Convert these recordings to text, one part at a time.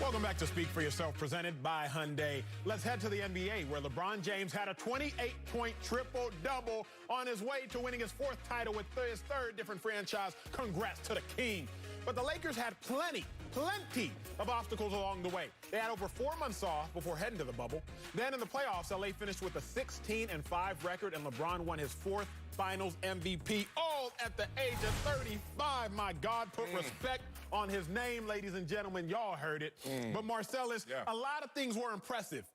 Welcome back to Speak for Yourself, presented by Hyundai. Let's head to the NBA, where LeBron James had a 28-point triple-double on his way to winning his fourth title with his third different franchise. Congrats to the king. But the Lakers had plenty of obstacles along the way. They had over 4 months off before heading to the bubble. Then in the playoffs, LA finished with a 16-5 record, and LeBron won his fourth Finals MVP, all at the age of 35. My God, put respect on his name, ladies and gentlemen. Y'all heard it. But Marcellus, a lot of things were impressive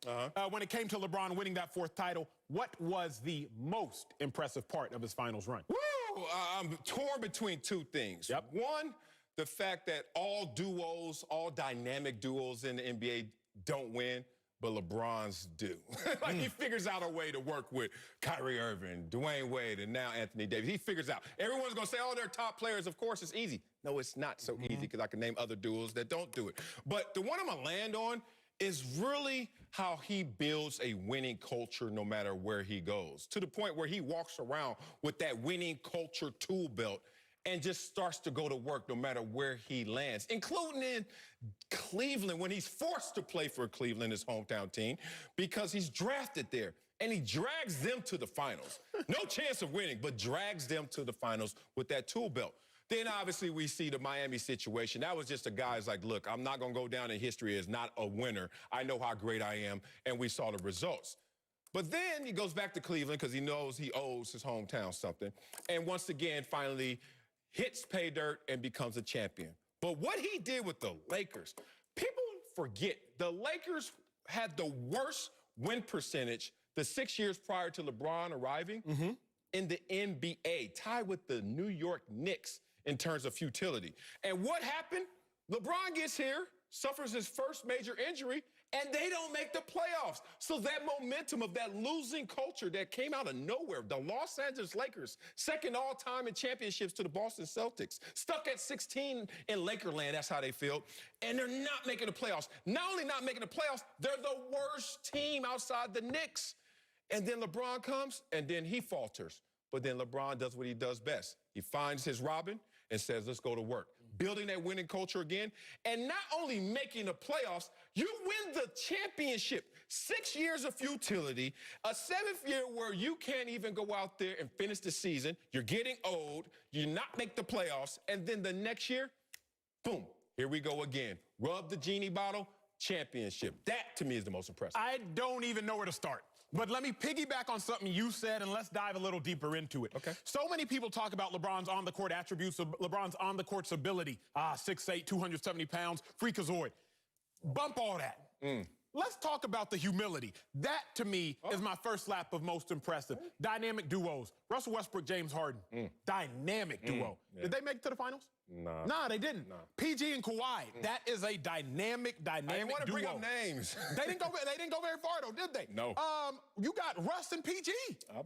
when it came to LeBron winning that fourth title. What was the most impressive part of his Finals run? Woo! I'm torn between two things. One, the fact that all duos, all dynamic duos in the NBA don't win, but LeBron's do. Like he figures out a way to work with Kyrie Irving, Dwayne Wade, and now Anthony Davis. He figures out. Everyone's going to say, oh, they're top players. Of course, it's easy. No, it's not so easy, because I can name other duos that don't do it. But the one I'm going to land on is really how he builds a winning culture no matter where he goes, to the point where he walks around with that winning culture tool belt and just starts to go to work no matter where he lands, including in Cleveland, when he's forced to play for Cleveland, his hometown team, because he's drafted there. And he drags them to the finals. No chance of winning, but drags them to the finals with that tool belt. Then, obviously, we see the Miami situation. That was just a guy's like, look, I'm not going to go down in history as not a winner. I know how great I am, and we saw the results. But then he goes back to Cleveland because he knows he owes his hometown something. And once again, finally hits pay dirt and becomes a champion. But what he did with the Lakers, people forget. The Lakers had the worst win percentage the 6 years prior to LeBron arriving in the NBA, tied with the New York Knicks in terms of futility. And what happened? LeBron gets here, suffers his first major injury, and they don't make the playoffs. So that momentum of that losing culture that came out of nowhere, the Los Angeles Lakers, second all-time in championships to the Boston Celtics, stuck at 16 in Lakerland, that's how they feel, and they're not making the playoffs. Not only not making the playoffs, they're the worst team outside the Knicks. And then LeBron comes, and then he falters. But then LeBron does what he does best. He finds his Robin and says, let's go to work. Building that winning culture again, and not only making the playoffs, you win the championship. 6 years of futility, a 7th year where you can't even go out there and finish the season. You're getting old, you not make the playoffs, and then the next year, boom, here we go again. Rub the genie bottle, championship. That, to me, is the most impressive. I don't even know where to start. But let me piggyback on something you said, and let's dive a little deeper into it. Okay. So many people talk about LeBron's on-the-court attributes, LeBron's on-the-court's ability. 6'8", 270 pounds, freakazoid. Bump all that. Let's talk about the humility. That, to me, is my first lap of most impressive. Dynamic duos. Russell Westbrook, James Harden. Dynamic duo. Did they make it to the finals? No. Nah, they didn't. No. PG and Kawhi. That is a dynamic I didn't want to duo. bring up names. They didn't go very far, though, did they? No. You got Russ and PG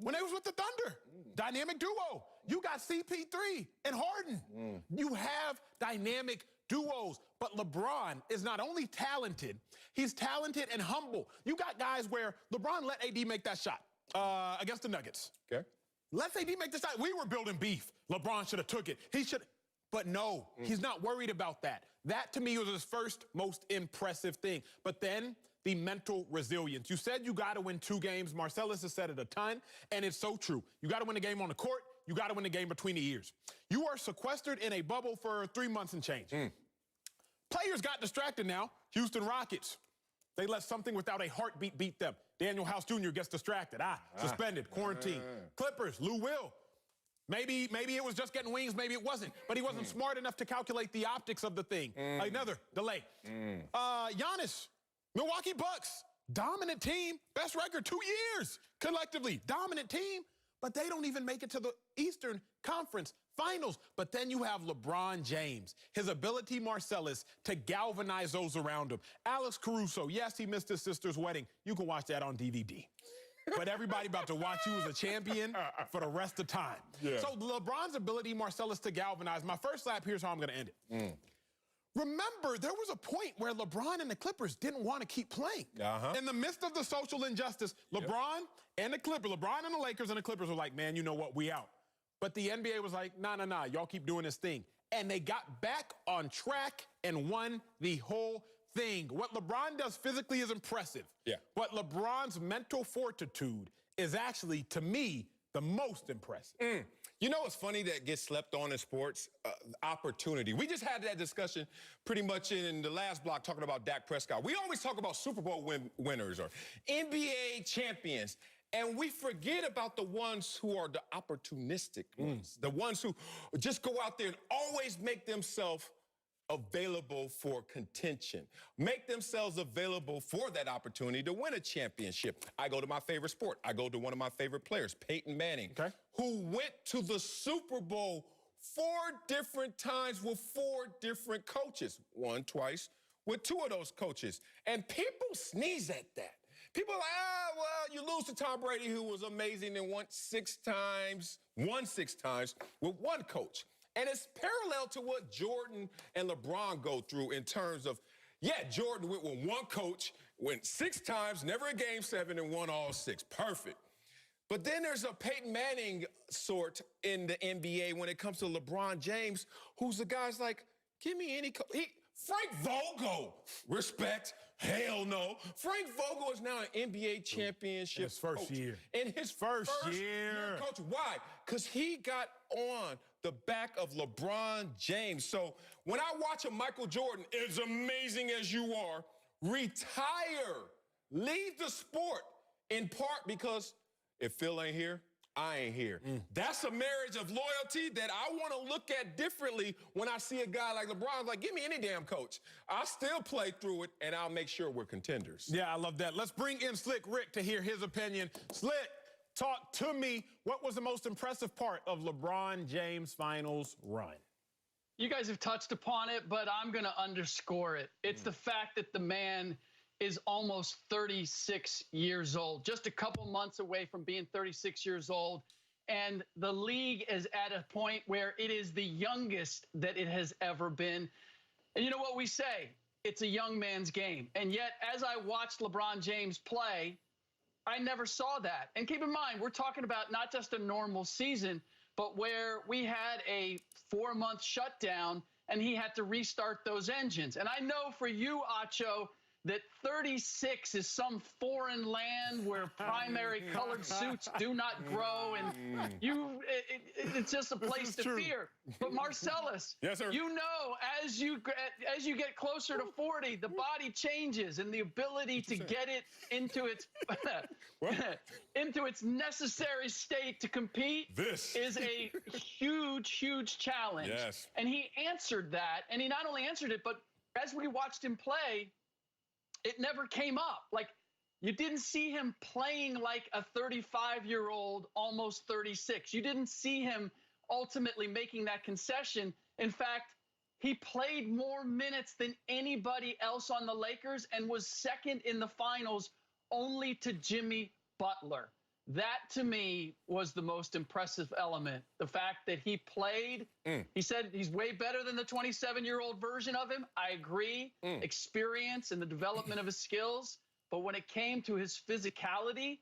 when they was with the Thunder. Dynamic duo. You got CP3 and Harden. You have dynamic duos. But LeBron is not only talented, he's talented and humble. You got guys where LeBron let AD make that shot against the Nuggets. Okay. Let AD make the shot. We were building beef. LeBron should have took it. He should. But no, he's not worried about that. That, to me, was his first most impressive thing. But then the mental resilience. You said you got to win 2 games. Marcellus has said it a ton, and it's so true. You got to win a game on the court. You got to win a game between the ears. You are sequestered in a bubble for 3 months and change. Players got distracted now. Houston Rockets. They let something without a heartbeat beat them. Daniel House Jr. gets distracted. Suspended, quarantine. Clippers, Lou Will. Maybe it was just getting wings, maybe it wasn't. But he wasn't smart enough to calculate the optics of the thing. Another delay. Giannis, Milwaukee Bucks, dominant team, best record 2 years collectively. Dominant team, but they don't even make it to the Eastern Conference Finals. But then you have LeBron James, his ability, Marcellus, to galvanize those around him. Alex Caruso, yes, he missed his sister's wedding. You can watch that on DVD. But everybody about to watch you as a champion for the rest of time. So LeBron's ability, Marcellus, to galvanize. My first lap, here's how I'm going to end it. Remember, there was a point where LeBron and the Clippers didn't want to keep playing. In the midst of the social injustice, LeBron and the Clippers, LeBron and the Lakers and the Clippers were like, man, you know what, we out. But the NBA was like, nah, y'all keep doing this thing. And they got back on track and won the whole thing. What LeBron does physically is impressive. Yeah. But LeBron's mental fortitude is actually, to me, the most impressive. You know what's funny that gets slept on in sports? Opportunity. We just had that discussion pretty much in the last block talking about Dak Prescott. We always talk about Super Bowl winners or NBA champions, and we forget about the ones who are the opportunistic ones, the ones who just go out there and always make themselves available for contention, make themselves available for that opportunity to win a championship. I go to my favorite sport. I go to one of my favorite players, Peyton Manning, who went to the Super Bowl 4 different times with 4 different coaches, one twice with 2 of those coaches. And people sneeze at that. People are like, well, you lose to Tom Brady, who was amazing and won 6 times with one coach. And it's parallel to what Jordan and LeBron go through in terms of, Jordan went with one coach, went 6 times, never a game 7, and won all 6. Perfect. But then there's a Peyton Manning sort in the NBA when it comes to LeBron James, who's the guy's like, give me any coach. Frank Vogel, respect, hell no. Frank Vogel is now an NBA championship his first coach. year. In his first year coach. Why? Because he got on the back of LeBron James. So when I watch a Michael Jordan, as amazing as you are, retire, leave the sport, in part because if Phil ain't here, I ain't here. That's a marriage of loyalty that I want to look at differently when I see a guy like LeBron. Like, give me any damn coach. I'll still play through it, and I'll make sure we're contenders. Yeah, I love that. Let's bring in Slick Rick to hear his opinion. Slick, talk to me. What was the most impressive part of LeBron James' finals run? You guys have touched upon it, but I'm going to underscore it. It's the fact that the man is almost 36 years old, just a couple months away from being 36 years old. And the league is at a point where it is the youngest that it has ever been. And you know what we say? It's a young man's game. And yet, as I watched LeBron James play, I never saw that. And keep in mind, we're talking about not just a normal season, but where we had a 4-month shutdown and he had to restart those engines. And I know for you, Acho, that 36 is some foreign land where primary colored suits do not grow, and it's just a place to fear. But Marcellus, yes, sir. You know, as you get closer to 40, the body changes, and the ability to get it into its into its necessary state to compete is a huge challenge. Yes. And he answered that, and he not only answered it, but as we watched him play, it never came up. Like, you didn't see him playing like a 35-year-old, almost 36. You didn't see him ultimately making that concession. In fact, he played more minutes than anybody else on the Lakers and was second in the finals only to Jimmy Butler. That, to me, was the most impressive element. The fact that he played, he said he's way better than the 27-year-old version of him. I agree. Experience and the development of his skills. But when it came to his physicality,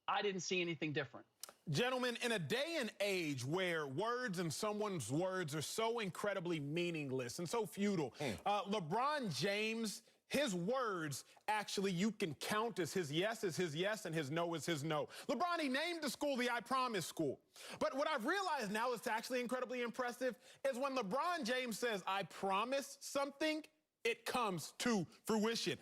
I didn't see anything different. Gentlemen, in a day and age where words and someone's words are so incredibly meaningless and so futile, LeBron James, his words, actually, you can count as his yes and his no is his no. LeBron, he named the school the I Promise School. But what I've realized now is actually incredibly impressive is when LeBron James says, I promise something, it comes to fruition.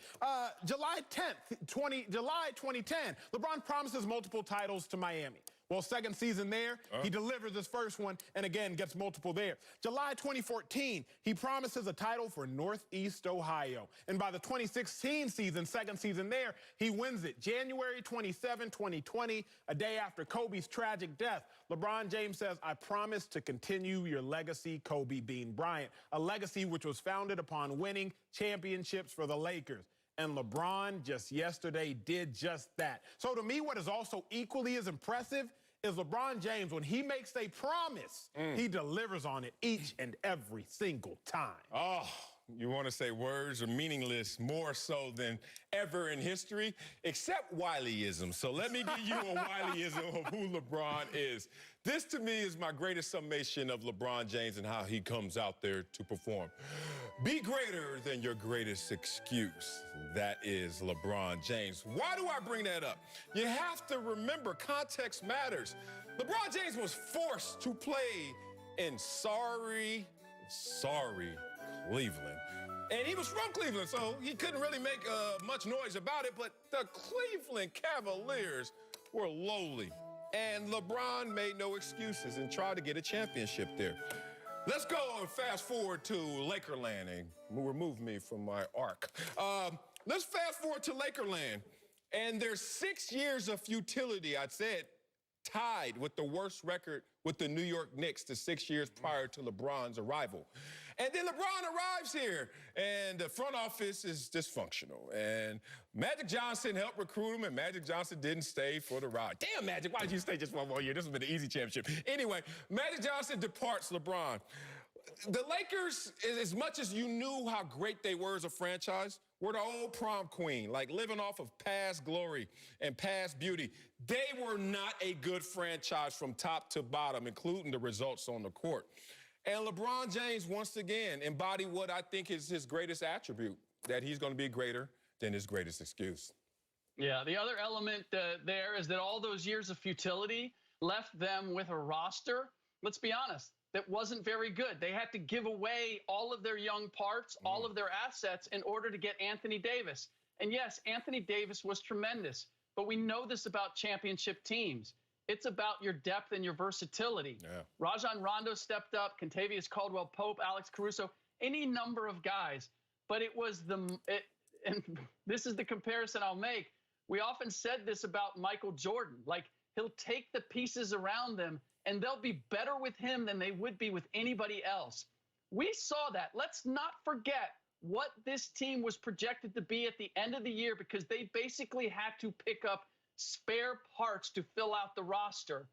July 2010, LeBron promises multiple titles to Miami. Well, second season there, he delivers his first one and again gets multiple there. July 2014, he promises a title for Northeast Ohio. And by the 2016 season, second season there, he wins it. January 27, 2020, a day after Kobe's tragic death, LeBron James says, I promise to continue your legacy, Kobe Bean Bryant, a legacy which was founded upon winning championships for the Lakers. And LeBron just yesterday did just that. So to me, what is also equally as impressive is LeBron James, when he makes a promise, he delivers on it each and every single time. Oh, you want to say words are meaningless more so than ever in history, except Wileyism. So let me give you a Wileyism of who LeBron is. This, to me, is my greatest summation of LeBron James and how he comes out there to perform. Be greater than your greatest excuse. That is LeBron James. Why do I bring that up? You have to remember context matters. LeBron James was forced to play in sorry Cleveland. And he was from Cleveland, so he couldn't really make much noise about it, but the Cleveland Cavaliers were lowly. And LeBron made no excuses and tried to get a championship there. Let's go and fast forward to Lakerland and remove me from my arc. Let's fast forward to Lakerland. And there's 6 years of futility, I'd say it, tied with the worst record with the New York Knicks the 6 years prior to LeBron's arrival. And then LeBron arrives here, and the front office is dysfunctional. And Magic Johnson helped recruit him, and Magic Johnson didn't stay for the ride. Damn, Magic, why did you stay just 1 more year? This would have been an easy championship. Anyway, Magic Johnson departs LeBron. The Lakers, as much as you knew how great they were as a franchise, were the old prom queen, like living off of past glory and past beauty. They were not a good franchise from top to bottom, including the results on the court. And LeBron James, once again, embodied what I think is his greatest attribute, that he's going to be greater than his greatest excuse. Yeah, the other element there is that all those years of futility left them with a roster, let's be honest, that wasn't very good. They had to give away all of their young parts, all of their assets in order to get Anthony Davis. And yes, Anthony Davis was tremendous, but we know this about championship teams. It's about your depth and your versatility. Yeah. Rajon Rondo stepped up, Kentavious Caldwell-Pope, Alex Caruso, any number of guys. But it was and this is the comparison I'll make. We often said this about Michael Jordan. Like, he'll take the pieces around them, and they'll be better with him than they would be with anybody else. We saw that. Let's not forget what this team was projected to be at the end of the year, because they basically had to pick up spare parts to fill out the roster.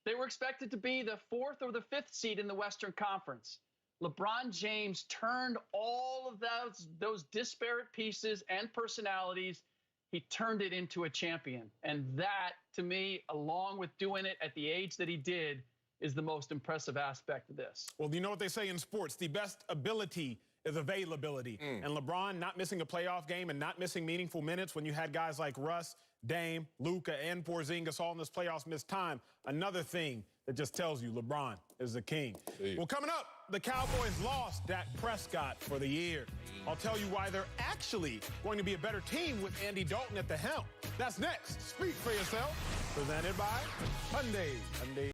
They were expected to be the 4th or the 5th seed in the Western Conference. LeBron James turned all of those disparate pieces and personalities, he turned it into a champion. And that, to me, along with doing it at the age that he did, is the most impressive aspect of this. Well, you know what they say in sports, the best ability is availability. And LeBron not missing a playoff game and not missing meaningful minutes when you had guys like Russ, Dame, Luka, and Porzingis all in this playoffs missed time. Another thing that just tells you LeBron is the king. Well, coming up, the Cowboys lost Dak Prescott for the year. I'll tell you why they're actually going to be a better team with Andy Dalton at the helm. That's next. Speak for yourself. Presented by Hyundai.